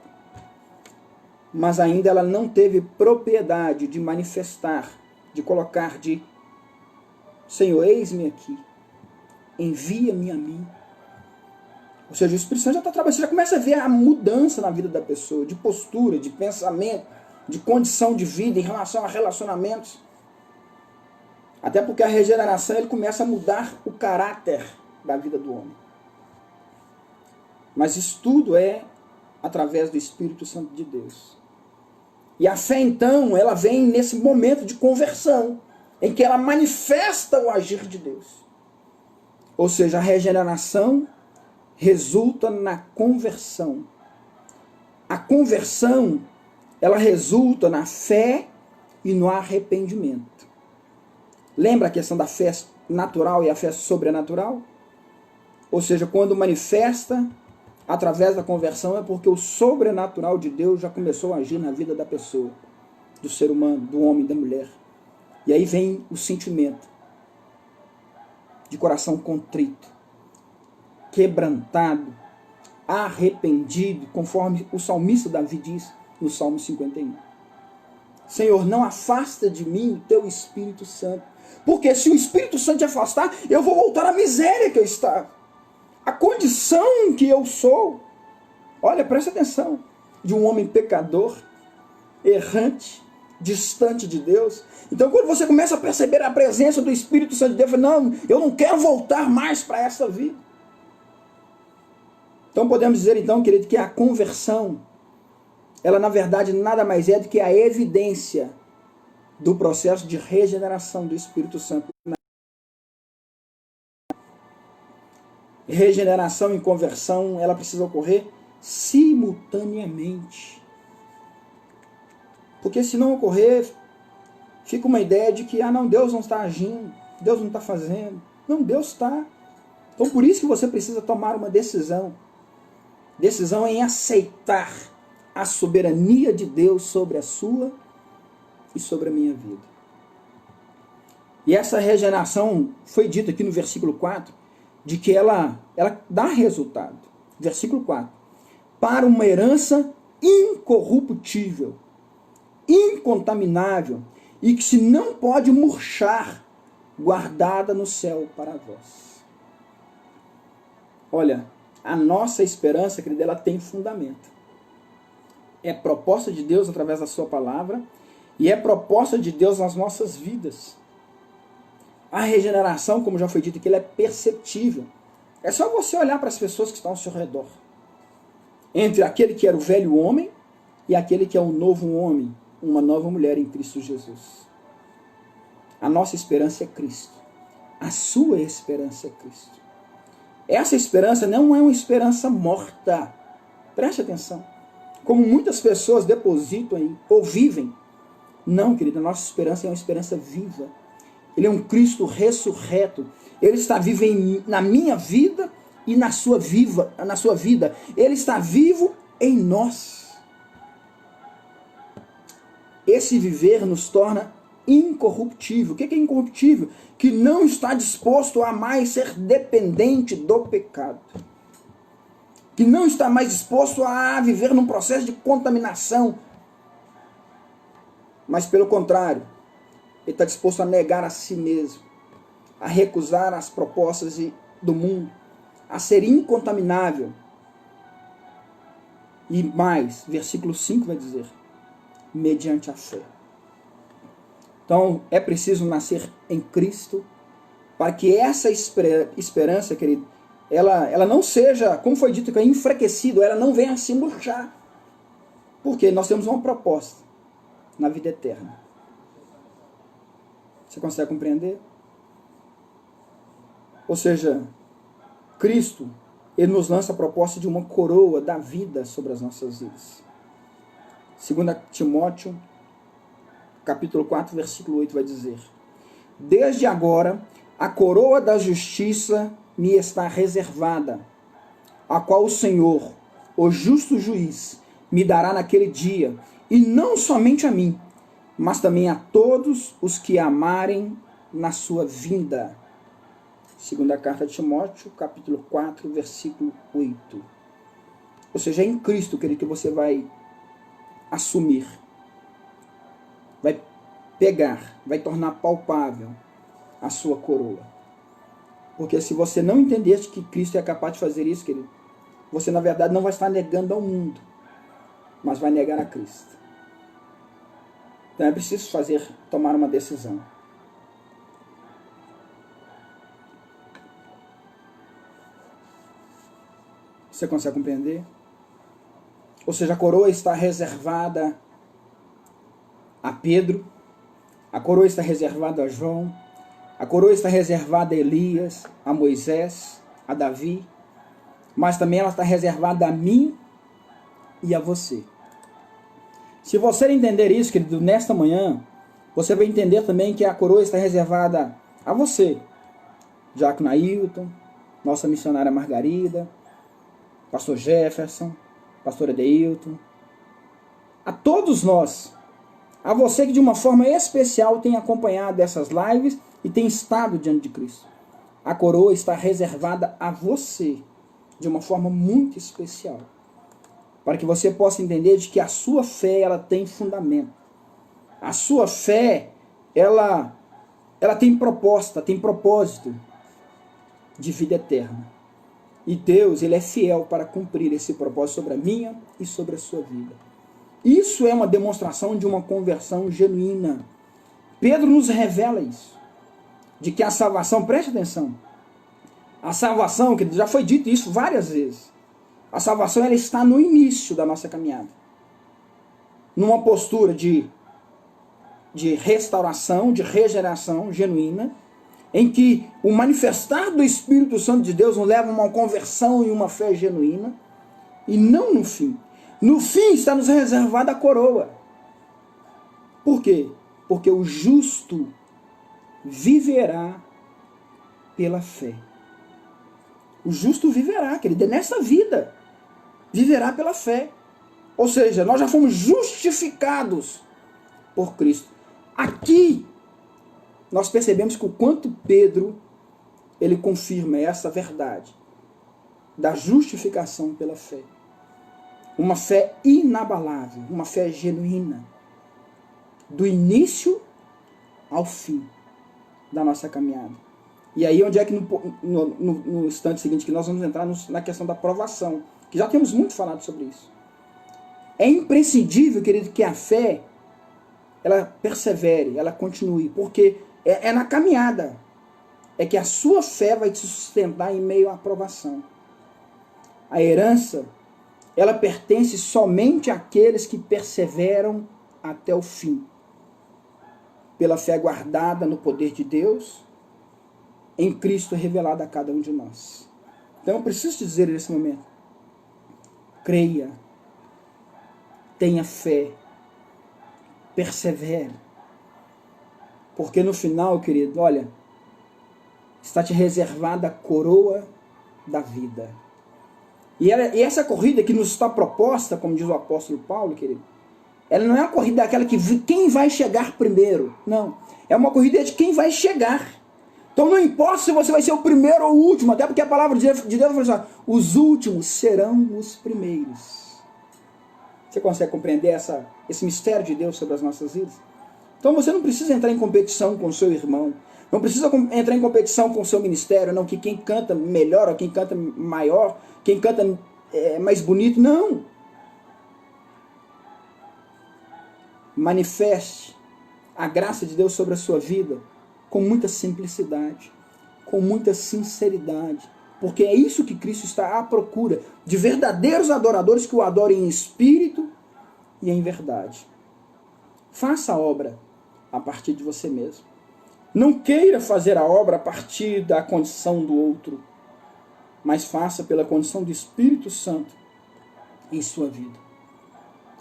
mas ainda ela não teve propriedade de manifestar, de colocar, de Senhor, eis-me aqui, envia-me a mim. Ou seja, o Espírito Santo já está trabalhando, você já começa a ver a mudança na vida da pessoa, de postura, de pensamento, de condição de vida em relação a relacionamentos. Até porque a regeneração ele começa a mudar o caráter da vida do homem. Mas isso tudo é através do Espírito Santo de Deus. E a fé, então, ela vem nesse momento de conversão, em que ela manifesta o agir de Deus. Ou seja, a regeneração resulta na conversão. A conversão, ela resulta na fé e no arrependimento. Lembra a questão da fé natural e a fé sobrenatural? Ou seja, quando manifesta através da conversão é porque o sobrenatural de Deus já começou a agir na vida da pessoa, do ser humano, do homem, da mulher. E aí vem o sentimento de coração contrito, quebrantado, arrependido, conforme o salmista Davi diz no Salmo 51. Senhor, não afasta de mim o teu Espírito Santo, porque se o Espírito Santo te afastar, eu vou voltar à miséria que eu estava. A condição que eu sou, olha, presta atenção, de um homem pecador, errante, distante de Deus. Então quando você começa a perceber a presença do Espírito Santo de Deus, não, eu não quero voltar mais para essa vida. Então podemos dizer então, querido, que a conversão, ela na verdade nada mais é do que a evidência do processo de regeneração do Espírito Santo. Regeneração e conversão, ela precisa ocorrer simultaneamente. Porque se não ocorrer, fica uma ideia de que, não, Deus não está agindo, Deus não está fazendo. Não, Deus está. Então por isso que você precisa tomar uma decisão. Decisão em aceitar a soberania de Deus sobre a sua e sobre a minha vida. E essa regeneração foi dita aqui no versículo 4, de que ela dá resultado. Versículo 4. Para uma herança incorruptível, incontaminável, e que se não pode murchar, guardada no céu para vós. Olha, a nossa esperança, querida, ela tem fundamento. É proposta de Deus através da sua palavra, e é proposta de Deus nas nossas vidas. A regeneração, como já foi dito aqui, ela é perceptível. É só você olhar para as pessoas que estão ao seu redor. Entre aquele que era o velho homem e aquele que é o novo homem, uma nova mulher em Cristo Jesus. A nossa esperança é Cristo. A sua esperança é Cristo. Essa esperança não é uma esperança morta. Preste atenção. Como muitas pessoas depositam aí, ou vivem. Não, querida, a nossa esperança é uma esperança viva. Ele é um Cristo ressurreto. Ele está vivo na minha vida e na sua vida. Ele está vivo em nós. Esse viver nos torna incorruptível. O que é incorruptível? Que não está disposto a mais ser dependente do pecado. Que não está mais disposto a viver num processo de contaminação. Mas pelo contrário, ele está disposto a negar a si mesmo, a recusar as propostas do mundo, a ser incontaminável. E mais, versículo 5 vai dizer, mediante a fé. Então, é preciso nascer em Cristo, para que essa esperança, querido, ela não seja, como foi dito, enfraquecida, ela não venha a se murchar. Porque nós temos uma proposta na vida eterna. Você consegue compreender? Ou seja, Cristo, ele nos lança a proposta de uma coroa da vida sobre as nossas vidas. 2 Timóteo, capítulo 4, versículo 8 vai dizer: desde agora a coroa da justiça me está reservada, a qual o Senhor, o justo juiz, me dará naquele dia, e não somente a mim, mas também a todos os que amarem na sua vinda. Segunda carta de Timóteo, capítulo 4, versículo 8. Ou seja, é em Cristo, querido, que você vai assumir, vai pegar, vai tornar palpável a sua coroa. Porque se você não entender que Cristo é capaz de fazer isso, querido, você na verdade não vai estar negando ao mundo, mas vai negar a Cristo. Então é preciso tomar uma decisão. Você consegue compreender? Ou seja, a coroa está reservada a Pedro, a coroa está reservada a João, a coroa está reservada a Elias, a Moisés, a Davi, mas também ela está reservada a mim e a você. Se você entender isso, querido, nesta manhã, você vai entender também que a coroa está reservada a você, Diácono Ailton, nossa missionária Margarida, Pastor Jefferson, Pastor Adeilton, a todos nós, a você que de uma forma especial tem acompanhado essas lives e tem estado diante de Cristo. A coroa está reservada a você de uma forma muito especial, para que você possa entender de que a sua fé ela tem fundamento. A sua fé ela tem proposta, tem propósito de vida eterna. E Deus, ele é fiel para cumprir esse propósito sobre a minha e sobre a sua vida. Isso é uma demonstração de uma conversão genuína. Pedro nos revela isso. De que a salvação, preste atenção, a salvação, que já foi dito isso várias vezes, a salvação ela está no início da nossa caminhada. Numa postura de restauração, de regeneração genuína, em que o manifestar do Espírito Santo de Deus nos leva a uma conversão e uma fé genuína, e não no fim. No fim está nos reservada a coroa. Por quê? Porque o justo viverá pela fé. O justo viverá, querido, nessa vida. Viverá pela fé. Ou seja, nós já fomos justificados por Cristo. Aqui, nós percebemos que o quanto Pedro, ele confirma essa verdade da justificação pela fé. Uma fé inabalável, uma fé genuína, do início ao fim da nossa caminhada. E aí onde é que no instante seguinte que nós vamos entrar na questão da provação, que já temos muito falado sobre isso. É imprescindível, querido, que a fé ela persevere, ela continue, porque é na caminhada, é que a sua fé vai te sustentar em meio à provação. A herança, ela pertence somente àqueles que perseveram até o fim, pela fé guardada no poder de Deus, em Cristo revelado a cada um de nós. Então eu preciso te dizer nesse momento, creia, tenha fé, persevere, porque no final, querido, olha, está te reservada a coroa da vida. E essa corrida que nos está proposta, como diz o apóstolo Paulo, querido, ela não é uma corrida daquela que quem vai chegar primeiro. Não. É uma corrida de quem vai chegar. Então não importa se você vai ser o primeiro ou o último, até porque a palavra de Deus fala assim, os últimos serão os primeiros. Você consegue compreender esse mistério de Deus sobre as nossas vidas? Então você não precisa entrar em competição com o seu irmão. Não precisa entrar em competição com o seu ministério, não, que quem canta melhor, ou quem canta maior, quem canta mais bonito, não. Manifeste a graça de Deus sobre a sua vida com muita simplicidade, com muita sinceridade, porque é isso que Cristo está à procura, de verdadeiros adoradores que o adorem em espírito e em verdade. Faça a obra a partir de você mesmo. Não queira fazer a obra a partir da condição do outro. mas faça pela condição do Espírito Santo em sua vida.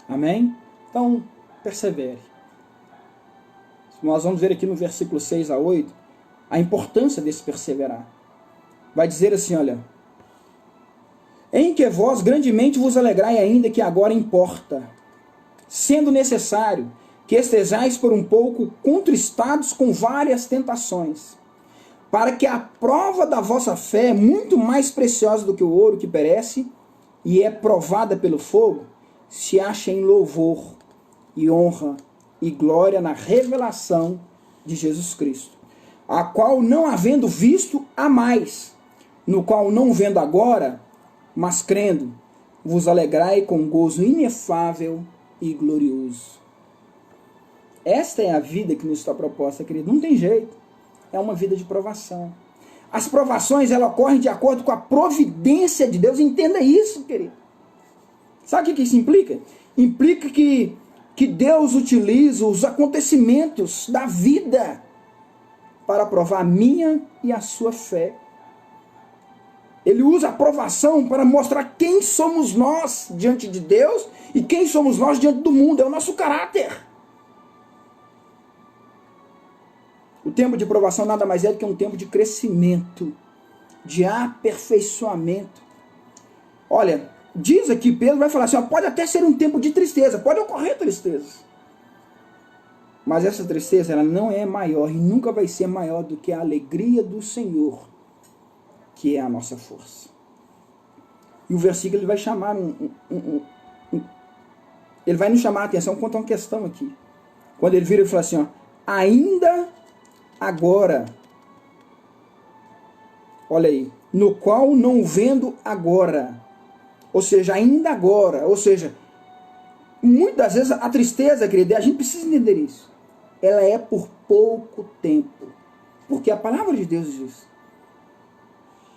Amém? Então, persevere. Nós vamos ver aqui no versículo 6 a 8 a importância desse perseverar. Vai dizer assim, olha: em que vós grandemente vos alegrai, ainda que agora importa, sendo necessário que estejais por um pouco contristados com várias tentações, para que a prova da vossa fé, muito mais preciosa do que o ouro que perece e é provada pelo fogo, se ache em louvor e honra e glória na revelação de Jesus Cristo, a qual não havendo visto, há mais, no qual não vendo agora, mas crendo, vos alegrai com gozo inefável e glorioso. Esta é a vida que nos está proposta, querido. Não tem jeito. É uma vida de provação. As provações, elas ocorrem de acordo com a providência de Deus. Entenda isso, querido. Sabe o que isso implica? Implica que Deus utiliza os acontecimentos da vida para provar a minha e a sua fé. Ele usa a provação para mostrar quem somos nós diante de Deus e quem somos nós diante do mundo. É o nosso caráter. O tempo de provação nada mais é do que um tempo de crescimento, de aperfeiçoamento. Olha, diz aqui, Pedro vai falar assim, ó, pode até ser um tempo de tristeza, pode ocorrer tristeza. Mas essa tristeza, ela não é maior e nunca vai ser maior do que a alegria do Senhor, que é a nossa força. E o versículo ele vai chamar ele vai nos chamar a atenção quanto a uma questão aqui. Quando ele vira e fala assim, ó, ainda agora, olha aí, no qual não vendo agora, ou seja, ainda agora, ou seja, muitas vezes a tristeza, querida, a gente precisa entender isso, ela é por pouco tempo, porque a palavra de Deus diz,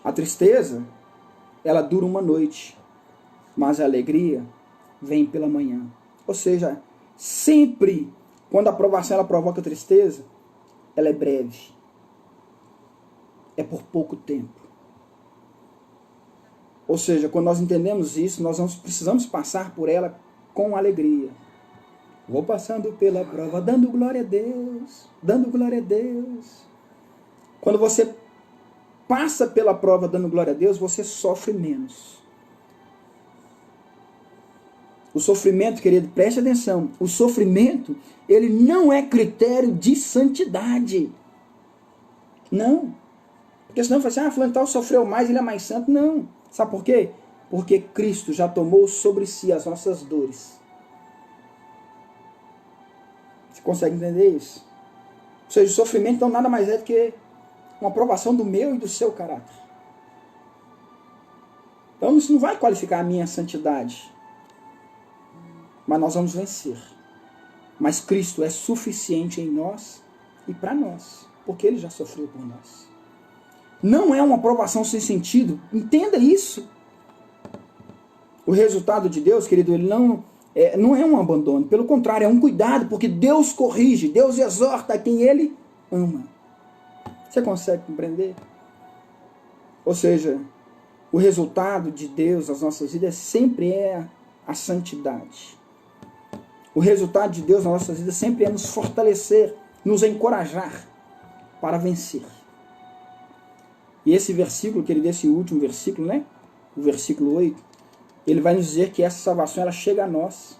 a tristeza, ela dura uma noite, mas a alegria vem pela manhã, ou seja, sempre quando a provação ela provoca tristeza, ela é breve. É por pouco tempo. Ou seja, quando nós entendemos isso, nós precisamos passar por ela com alegria. Vou passando pela prova, dando glória a Deus, dando glória a Deus. Quando você passa pela prova dando glória a Deus, você sofre menos. O sofrimento, querido, preste atenção, o sofrimento, ele não é critério de santidade. Não. Porque senão fala assim, fulano tal sofreu mais, ele é mais santo. Não. Sabe por quê? Porque Cristo já tomou sobre si as nossas dores. Você consegue entender isso? Ou seja, o sofrimento então nada mais é do que uma provação do meu e do seu caráter. Então isso não vai qualificar a minha santidade. Mas nós vamos vencer. Mas Cristo é suficiente em nós e para nós, porque Ele já sofreu por nós. Não é uma provação sem sentido, entenda isso. O resultado de Deus, querido, ele não é um abandono, pelo contrário, é um cuidado, porque Deus corrige, Deus exorta a quem Ele ama. Você consegue compreender? Ou seja, o resultado de Deus nas nossas vidas sempre é a santidade. O resultado de Deus nas nossas vidas sempre é nos fortalecer, nos encorajar para vencer. E esse versículo, querido, esse último versículo, né? O versículo 8, ele vai nos dizer que essa salvação, ela chega a nós.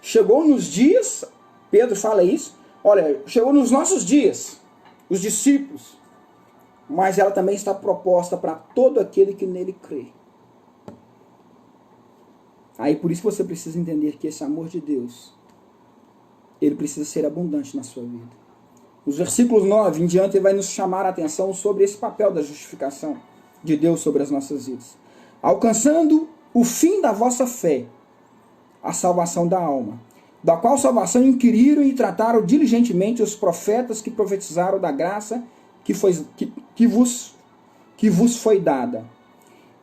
Chegou nos dias, Pedro fala isso, olha, chegou nos nossos dias, os discípulos, mas ela também está proposta para todo aquele que nele crê. Aí por isso que você precisa entender que esse amor de Deus, ele precisa ser abundante na sua vida. Os versículos 9 em diante, ele vai nos chamar a atenção sobre esse papel da justificação de Deus sobre as nossas vidas. Alcançando o fim da vossa fé, a salvação da alma, da qual salvação inquiriram e trataram diligentemente os profetas que profetizaram da graça que vos foi dada,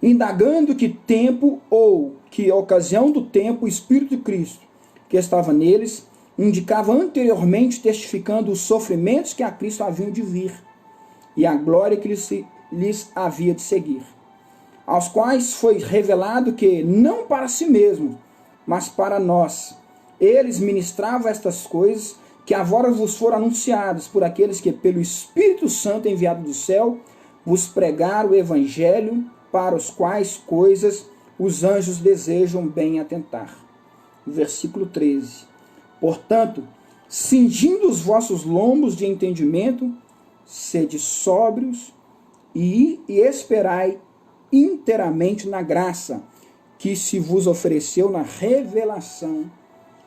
indagando que tempo ou que ocasião do tempo o Espírito de Cristo, que estava neles, indicava anteriormente, testificando os sofrimentos que a Cristo haviam de vir, e a glória que lhes havia de seguir. aos quais foi revelado que, não para si mesmo, mas para nós, eles ministravam estas coisas que agora vos foram anunciadas por aqueles que, pelo Espírito Santo enviado do céu, vos pregaram o Evangelho, para os quais coisas os anjos desejam bem atentar. Versículo 13. Portanto, cingindo os vossos lombos de entendimento, sede sóbrios e esperai inteiramente na graça que se vos ofereceu na revelação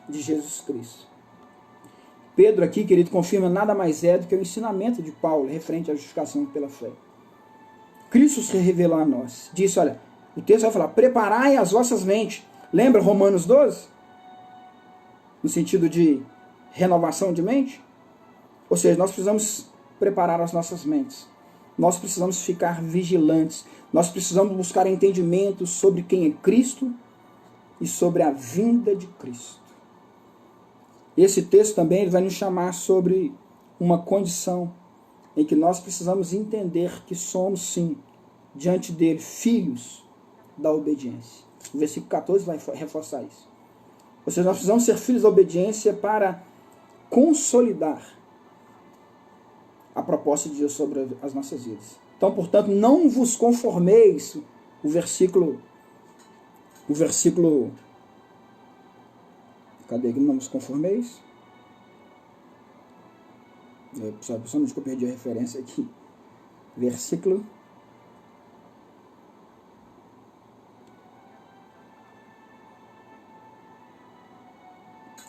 de Jesus Cristo. Pedro aqui, querido, confirma nada mais é do que o ensinamento de Paulo referente à justificação pela fé. Cristo se revelou a nós. Disse, olha, o texto vai falar, preparai as vossas mentes. Lembra Romanos 12? No sentido de renovação de mente? Ou seja, nós precisamos preparar as nossas mentes. Nós precisamos ficar vigilantes. Nós precisamos buscar entendimento sobre quem é Cristo e sobre a vinda de Cristo. Esse texto também ele vai nos chamar sobre uma condição em que nós precisamos entender que somos, sim, diante dele, filhos da obediência. O versículo 14 vai reforçar isso. Ou seja, nós precisamos ser filhos da obediência para consolidar a proposta de Deus sobre as nossas vidas. Então, portanto, não vos conformeis, o versículo, cadê aqui? Não vos conformeis? Pessoal, não, que eu perdi a referência aqui. Versículo.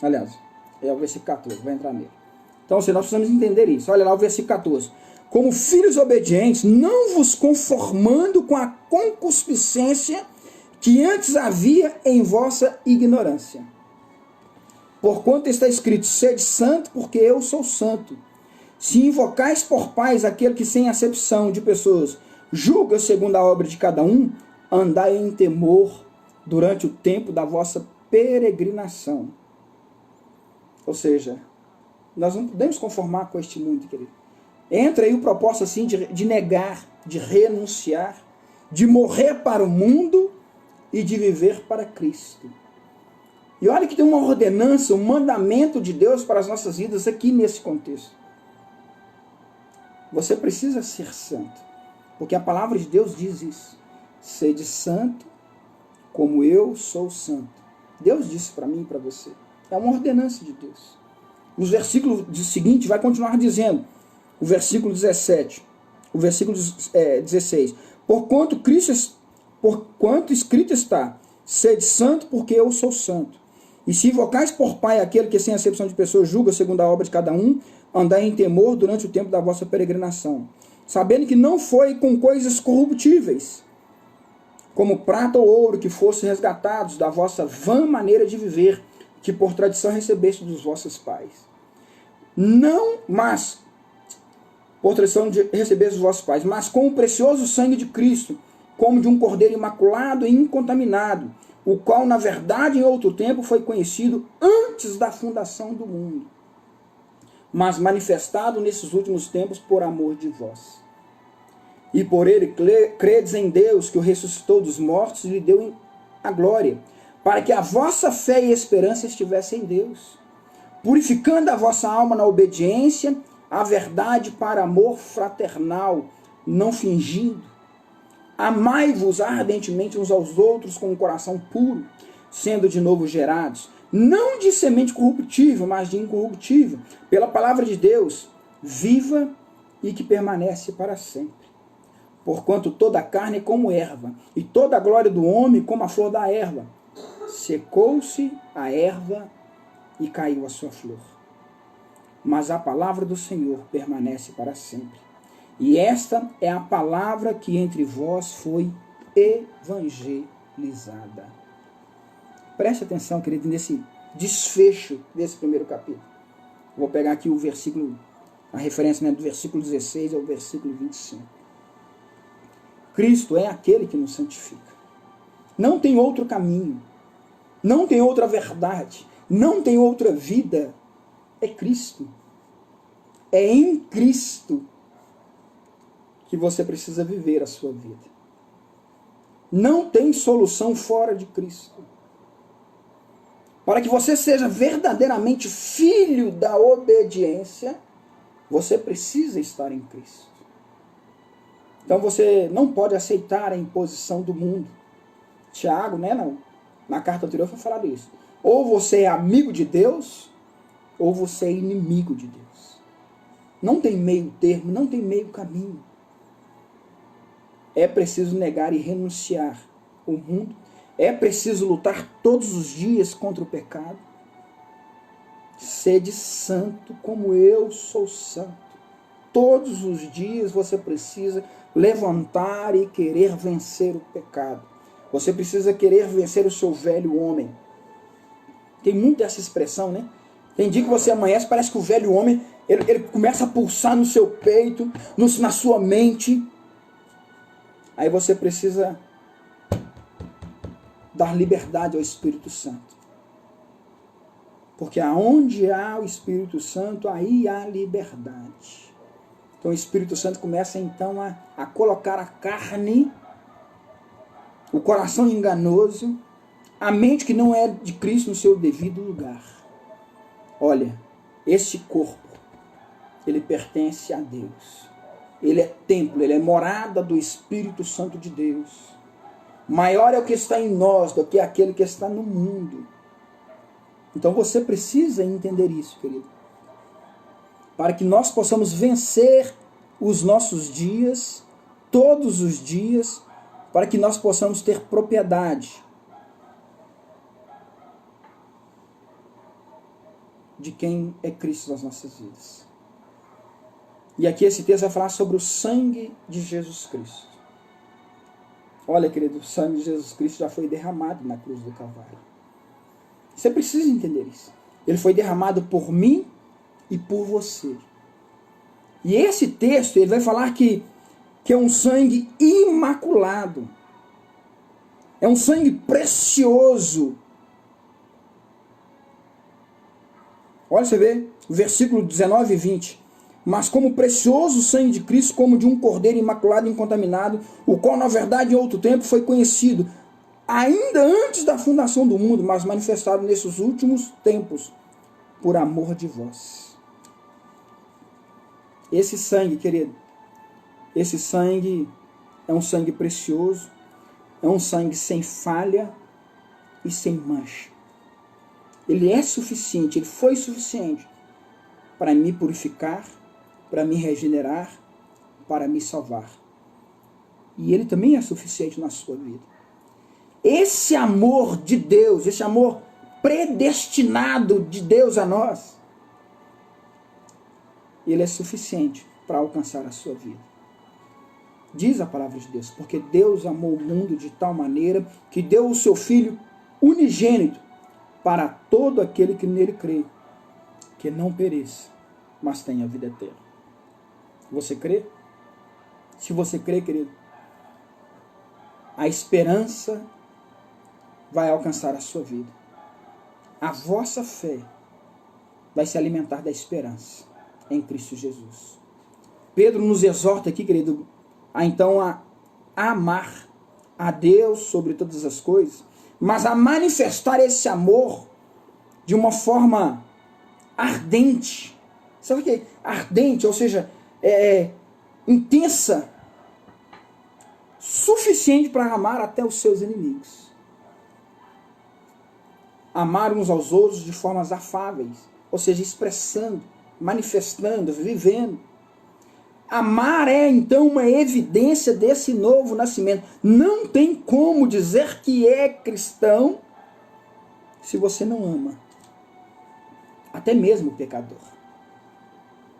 Aliás, é o versículo 14, vai entrar nele. Então, nós precisamos entender isso. Olha lá o versículo 14. Como filhos obedientes, não vos conformando com a concupiscência que antes havia em vossa ignorância. Porquanto está escrito, sede santo, porque eu sou santo. Se invocais por pais aquele que sem acepção de pessoas julga segundo a obra de cada um, andai em temor durante o tempo da vossa peregrinação. Ou seja, nós não podemos conformar com este mundo, querido. Entra aí o propósito assim de negar, de renunciar, de morrer para o mundo e de viver para Cristo. E olha que tem uma ordenança, um mandamento de Deus para as nossas vidas aqui nesse contexto. Você precisa ser santo, porque a palavra de Deus diz isso. Sede santo, como eu sou santo. Deus disse para mim e para você. É uma ordenança de Deus. Nos versículos seguintes vai continuar dizendo, o versículo 17, o versículo 16. Porquanto escrito está, sede santo, porque eu sou santo. E se invocais por pai aquele que sem acepção de pessoas julga segundo a obra de cada um, andai em temor durante o tempo da vossa peregrinação, sabendo que não foi com coisas corruptíveis, como prata ou ouro, que fossem resgatados da vossa vã maneira de viver, que por tradição recebeste dos vossos pais. Não, mas, por tradição de receber dos vossos pais, mas com o precioso sangue de Cristo, como de um cordeiro imaculado e incontaminado, o qual, na verdade, em outro tempo foi conhecido antes da fundação do mundo, mas manifestado nesses últimos tempos por amor de vós. E por ele credes em Deus, que o ressuscitou dos mortos e lhe deu a glória, para que a vossa fé e esperança estivessem em Deus, purificando a vossa alma na obediência à verdade para amor fraternal, não fingido. Amai-vos ardentemente uns aos outros com um coração puro, sendo de novo gerados, não de semente corruptível, mas de incorruptível, pela palavra de Deus, viva e que permanece para sempre. Porquanto toda a carne é como erva, e toda a glória do homem como a flor da erva. Secou-se a erva e caiu a sua flor. Mas a palavra do Senhor permanece para sempre. E esta é a palavra que entre vós foi evangelizada. Preste atenção, querido, nesse desfecho desse primeiro capítulo. Vou pegar aqui o versículo, a referência, né, do versículo 16 ao versículo 25. Cristo é aquele que nos santifica. Não tem outro caminho. Não tem outra verdade. Não tem outra vida. É Cristo. É em Cristo que você precisa viver a sua vida. Não tem solução fora de Cristo. Para que você seja verdadeiramente filho da obediência, você precisa estar em Cristo. Então você não pode aceitar a imposição do mundo. Tiago, na carta anterior foi falado isso. Ou você é amigo de Deus, ou você é inimigo de Deus. Não tem meio termo, não tem meio caminho. É preciso negar e renunciar o mundo. É preciso lutar todos os dias contra o pecado. Sede santo como eu sou santo. Todos os dias você precisa levantar e querer vencer o pecado. Você precisa querer vencer o seu velho homem. Tem muito essa expressão, né? Tem dia que você amanhece, parece que o velho homem, ele começa a pulsar no seu peito, na sua mente. Aí você precisa dar liberdade ao Espírito Santo. Porque aonde há o Espírito Santo, aí há liberdade. Então o Espírito Santo começa então a colocar a carne, o coração enganoso, a mente que não é de Cristo no seu devido lugar. Olha, esse corpo, ele pertence a Deus. Ele é templo, ele é morada do Espírito Santo de Deus. Maior é o que está em nós do que aquele que está no mundo. Então você precisa entender isso, querido. Para que nós possamos vencer os nossos dias, todos os dias, para que nós possamos ter propriedade de quem é Cristo nas nossas vidas. E aqui esse texto vai falar sobre o sangue de Jesus Cristo. Olha, querido, o sangue de Jesus Cristo já foi derramado na cruz do Calvário. Você precisa entender isso. Ele foi derramado por mim e por você. E esse texto ele vai falar que é um sangue imaculado. É um sangue precioso. Olha, você vê, versículo 19 e 20. Mas como precioso o sangue de Cristo, como de um cordeiro imaculado e incontaminado, o qual na verdade em outro tempo foi conhecido, ainda antes da fundação do mundo, mas manifestado nesses últimos tempos, por amor de vós. Esse sangue, querido, esse sangue é um sangue precioso, é um sangue sem falha e sem mancha. Ele é suficiente, ele foi suficiente para me purificar, para me regenerar, para me salvar. E ele também é suficiente na sua vida. Esse amor de Deus, esse amor predestinado de Deus a nós, ele é suficiente para alcançar a sua vida. Diz a palavra de Deus, porque Deus amou o mundo de tal maneira que deu o seu Filho unigênito para todo aquele que nele crê, que não pereça, mas tenha vida eterna. Você crê? Se você crê, querido, a esperança vai alcançar a sua vida. A vossa fé vai se alimentar da esperança em Cristo Jesus. Pedro nos exorta aqui, querido, a amar a Deus sobre todas as coisas, mas a manifestar esse amor de uma forma ardente. Sabe o que é ardente? Ou seja, intensa, suficiente para amar até os seus inimigos. Amar uns aos outros de formas afáveis, ou seja, expressando, manifestando, vivendo. Amar é então uma evidência desse novo nascimento. Não tem como dizer que é cristão se você não ama. Até mesmo o pecador.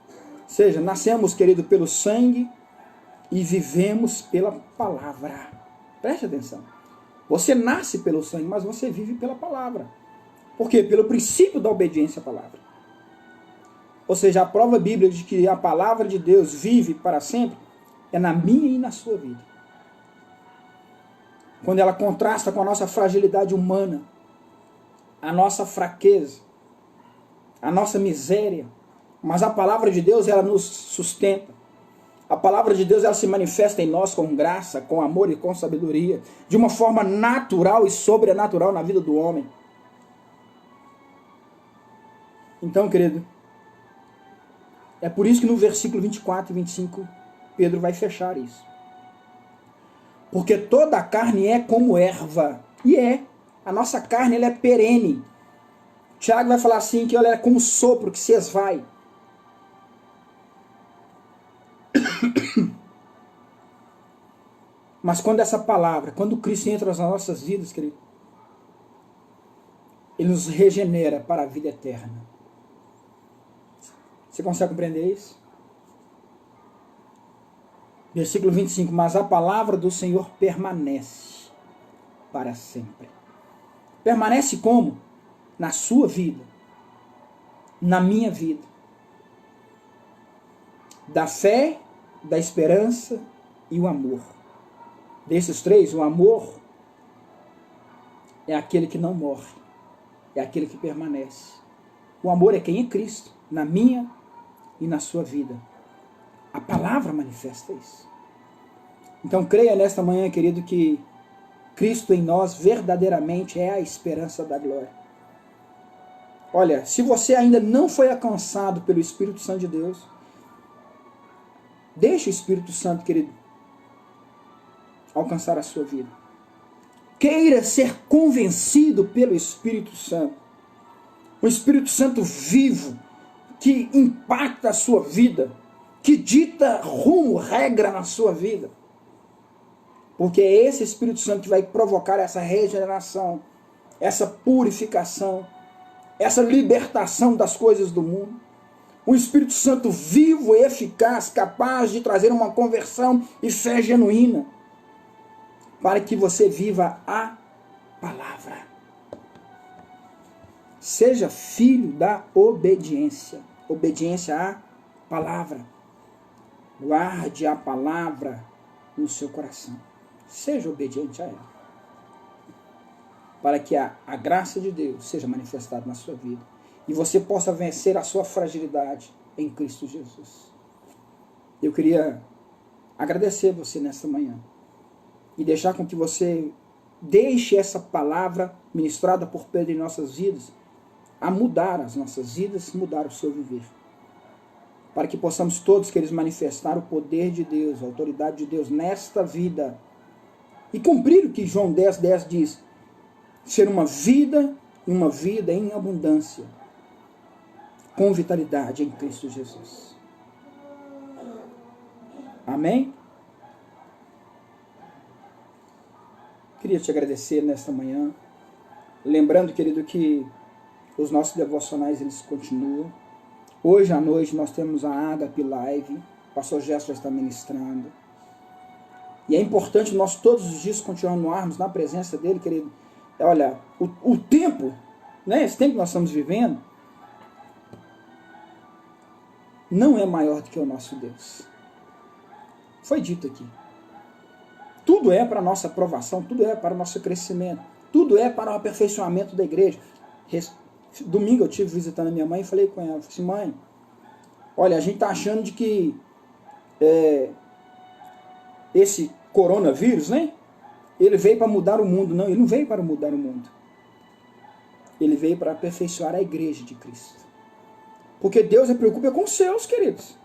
Ou seja, nascemos, querido, pelo sangue e vivemos pela palavra. Preste atenção. Você nasce pelo sangue, mas você vive pela palavra. Por quê? Pelo princípio da obediência à palavra. Ou seja, a prova bíblica de que a palavra de Deus vive para sempre é na minha e na sua vida. Quando ela contrasta com a nossa fragilidade humana, a nossa fraqueza, a nossa miséria, mas a palavra de Deus, ela nos sustenta. A palavra de Deus ela se manifesta em nós com graça, com amor e com sabedoria, de uma forma natural e sobrenatural na vida do homem. Então, querido, é por isso que no versículo 24 e 25, Pedro vai fechar isso. Porque toda a carne é como erva. E é. A nossa carne ela é perene. Tiago vai falar assim, que ela é como sopro que se esvai. Mas quando essa palavra, quando Cristo entra nas nossas vidas, querido, Ele nos regenera para a vida eterna. Você consegue compreender isso? Versículo 25. Mas a palavra do Senhor permanece para sempre. Permanece como? Na sua vida. Na minha vida. Da fé, da esperança e o amor. Desses três, o amor é aquele que não morre. É aquele que permanece. O amor é quem é Cristo. Na minha e na sua vida. A palavra manifesta isso. Então creia nesta manhã, querido, que Cristo em nós verdadeiramente é a esperança da glória. Olha, se você ainda não foi alcançado pelo Espírito Santo de Deus, deixe o Espírito Santo, querido, alcançar a sua vida. Queira ser convencido pelo Espírito Santo. O Espírito Santo vivo, que impacta a sua vida, que dita rumo, regra na sua vida. Porque é esse Espírito Santo que vai provocar essa regeneração, essa purificação, essa libertação das coisas do mundo. Um Espírito Santo vivo e eficaz, capaz de trazer uma conversão e fé genuína, para que você viva a palavra. Seja filho da obediência. Obediência à palavra. Guarde a palavra no seu coração. Seja obediente a ela. Para que a graça de Deus seja manifestada na sua vida. E você possa vencer a sua fragilidade em Cristo Jesus. Eu queria agradecer você nesta manhã. E deixar com que você deixe essa palavra ministrada por Pedro em nossas vidas a mudar as nossas vidas, mudar o seu viver. Para que possamos todos, queridos, manifestar o poder de Deus, a autoridade de Deus nesta vida. E cumprir o que João 10:10 diz. Ser uma vida em abundância. Com vitalidade em Cristo Jesus. Amém? Queria te agradecer nesta manhã. Lembrando, querido, que os nossos devocionais eles continuam. Hoje à noite nós temos a Agape Live. O pastor Gerson já está ministrando. E é importante nós todos os dias continuarmos na presença dele, querido. Olha, o tempo, né, esse tempo que nós estamos vivendo, não é maior do que o nosso Deus. Foi dito aqui. Tudo é para a nossa aprovação, tudo é para o nosso crescimento, tudo é para o aperfeiçoamento da igreja. Domingo eu estive visitando a minha mãe e falei com ela, falei assim, mãe, olha, a gente está achando de que esse coronavírus, né, ele veio para mudar o mundo. Não, ele não veio para mudar o mundo. Ele veio para aperfeiçoar a igreja de Cristo. Porque Deus se preocupa com os seus, queridos.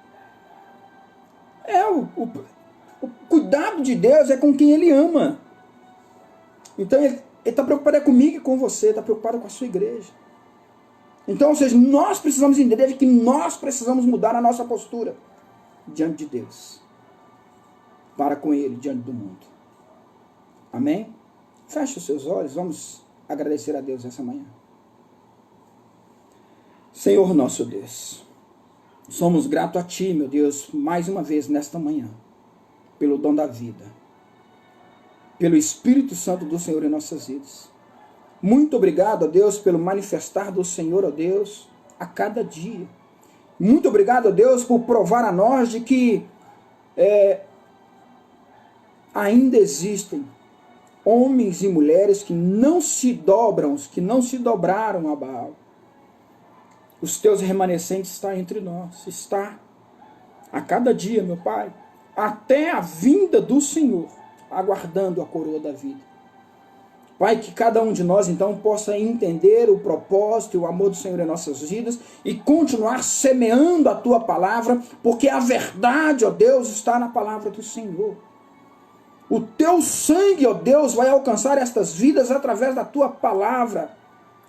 O cuidado de Deus é com quem Ele ama. Então Ele está preocupado comigo e com você, está preocupado com a sua igreja. Então, ou seja, nós precisamos entender que nós precisamos mudar a nossa postura diante de Deus. Para com Ele, diante do mundo. Amém? Feche os seus olhos, vamos agradecer a Deus essa manhã. Senhor nosso Deus, somos gratos a Ti, meu Deus, mais uma vez nesta manhã, pelo dom da vida, pelo Espírito Santo do Senhor em nossas vidas. Muito obrigado, ó Deus, pelo manifestar do Senhor, ó Deus, a cada dia. Muito obrigado, ó Deus, por provar a nós de que ainda existem homens e mulheres que não se dobram, que não se dobraram a Baal. Os teus remanescentes estão entre nós, está a cada dia, meu Pai. até a vinda do Senhor, aguardando a coroa da vida. Pai, que cada um de nós, então, possa entender o propósito e o amor do Senhor em nossas vidas e continuar semeando a Tua palavra, porque a verdade, ó Deus, está na palavra do Senhor. O Teu sangue, ó Deus, vai alcançar estas vidas através da Tua palavra,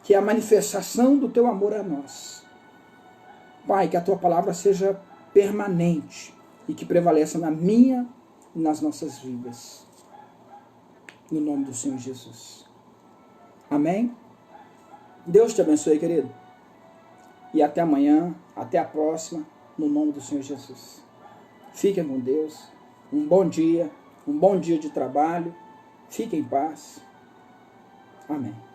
que é a manifestação do Teu amor a nós. Pai, que a Tua palavra seja permanente e que prevaleça na minha e nas nossas vidas. No nome do Senhor Jesus. Amém? Deus te abençoe, querido. E até amanhã, até a próxima, no nome do Senhor Jesus. Fiquem com Deus. Um bom dia de trabalho. Fiquem em paz. Amém.